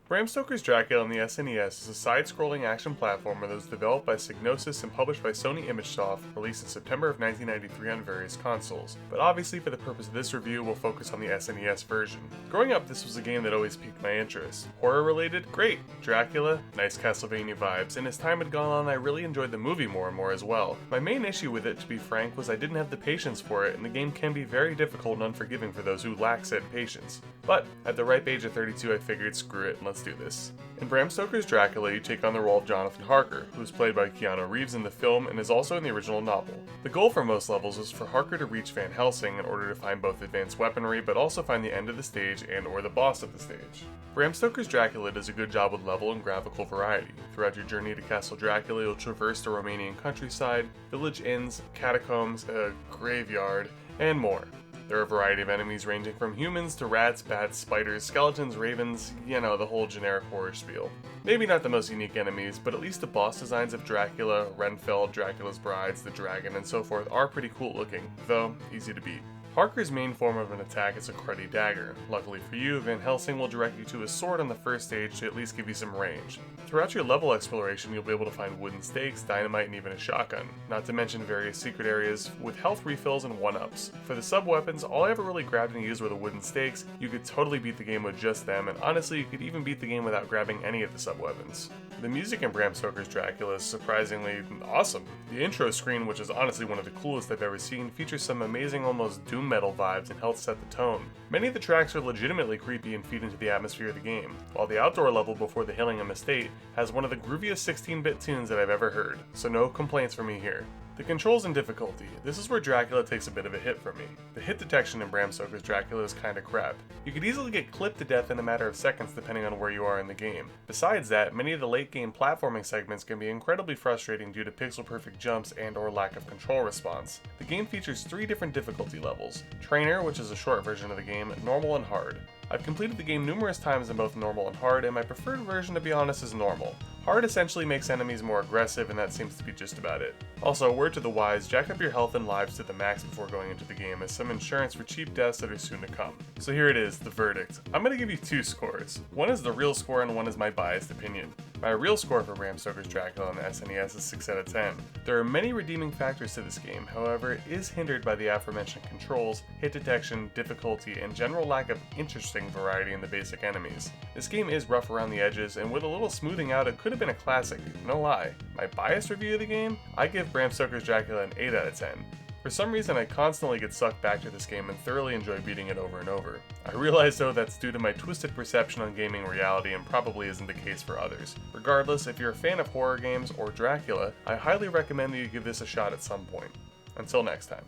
Bram Stoker's Dracula on the SNES is a side-scrolling action platformer that was developed by Psygnosis and published by Sony ImageSoft, released in September of 1993 on various consoles. But obviously for the purpose of this review, we'll focus on the SNES version. Growing up, this was a game that always piqued my interest. Horror-related? Great! Dracula? Nice Castlevania vibes, and as time had gone on, I really enjoyed the movie more and more as well. My main issue with it, to be frank, was I didn't have the patience for it, and the game can be very difficult and unforgiving for those who lack said patience. But at the ripe age of 32, I figured, screw it, and let's do this. In Bram Stoker's Dracula, you take on the role of Jonathan Harker, who is played by Keanu Reeves in the film and is also in the original novel. The goal for most levels is for Harker to reach Van Helsing in order to find both advanced weaponry, but also find the end of the stage and or the boss of the stage. Bram Stoker's Dracula does a good job with level and graphical variety. Throughout your journey to Castle Dracula, you'll traverse the Romanian countryside, village inns, catacombs, a graveyard, and more. There are a variety of enemies ranging from humans to rats, bats, spiders, skeletons, ravens, you know, the whole generic horror spiel. Maybe not the most unique enemies, but at least the boss designs of Dracula, Renfield, Dracula's brides, the dragon, and so forth are pretty cool looking, though easy to beat. Harker's main form of an attack is a cruddy dagger. Luckily for you, Van Helsing will direct you to his sword on the first stage to at least give you some range. Throughout your level exploration, you'll be able to find wooden stakes, dynamite, and even a shotgun, not to mention various secret areas with health refills and 1-ups. For the sub-weapons, all I ever really grabbed and used were the wooden stakes. You could totally beat the game with just them, and honestly, you could even beat the game without grabbing any of the sub-weapons. The music in Bram Stoker's Dracula is surprisingly awesome. The intro screen, which is honestly one of the coolest I've ever seen, features some amazing almost doom metal vibes and helps set the tone. Many of the tracks are legitimately creepy and feed into the atmosphere of the game, while the outdoor level before the Hillingham Estate has one of the grooviest 16-bit tunes that I've ever heard, so no complaints from me here. The controls and difficulty. This is where Dracula takes a bit of a hit for me. The hit detection in Bram Stoker's Dracula is kinda crap. You could easily get clipped to death in a matter of seconds depending on where you are in the game. Besides that, many of the late game platforming segments can be incredibly frustrating due to pixel perfect jumps and or lack of control response. The game features 3 different difficulty levels: Trainer, which is a short version of the game, Normal, and Hard. I've completed the game numerous times in both Normal and Hard, and my preferred version, to be honest, is Normal. Hard essentially makes enemies more aggressive, and that seems to be just about it. Also, word to the wise, jack up your health and lives to the max before going into the game as some insurance for cheap deaths that are soon to come. So here it is, the verdict. I'm going to give you 2 scores. One is the real score and one is my biased opinion. My real score for Bram Stoker's Dracula on the SNES is 6 out of 10. There are many redeeming factors to this game, however it is hindered by the aforementioned controls, hit detection, difficulty, and general lack of interesting variety in the basic enemies. This game is rough around the edges, and with a little smoothing out it could have been a classic, no lie. My biased review of the game? I give Bram Stoker's Dracula an 8 out of 10. For some reason, I constantly get sucked back to this game and thoroughly enjoy beating it over and over. I realize though that's due to my twisted perception on gaming reality and probably isn't the case for others. Regardless, if you're a fan of horror games or Dracula, I highly recommend that you give this a shot at some point. Until next time.